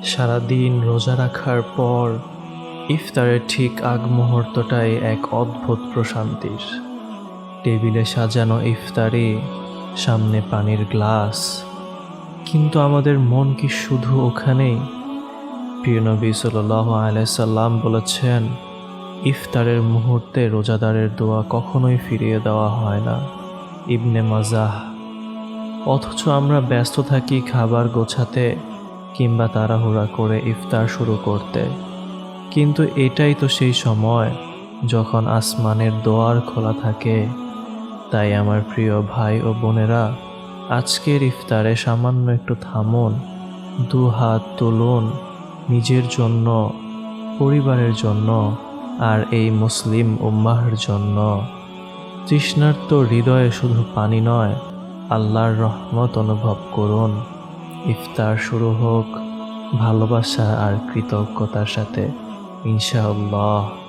সারাদিন রোজা রাখার পর ইফতারের ঠিক আগ মুহূর্তটাই এক অদ্ভুত প্রশান্তির। টেবিলে সাজানো ইফতারি, সামনে পানির গ্লাস, কিন্তু আমাদের মন কি শুধু ওখানেই? প্রিয় নবী সাল্লাল্লাহু আলাইহি সাল্লাম বলেছেন, ইফতারের মুহূর্তে রোজাদারের দোয়া কখনোই ফিরিয়ে দেওয়া হয় না। ইবনে মাজাহ। অথচ আমরা ব্যস্ত থাকি খাবার গোছাতে কিংবা তাড়াহুড়া করে ইফতার শুরু করতে। কিন্তু এটাই তো সেই সময় যখন আসমানের দোয়ার খোলা থাকে। তাই আমার প্রিয় ভাই ও বোনেরা, আজকের ইফতারে সামান্য একটু থামুন, দু হাত তুলুন নিজের জন্য, পরিবারের জন্য আর এই মুসলিম উম্মাহর জন্য। তৃষ্ণার্ত হৃদয়ে শুধু পানি নয়, আল্লাহর রহমত অনুভব করুন। ইফতার শুরু হোক ভালোবাসা আর কৃতজ্ঞতার সাথে, ইনশাআল্লাহ।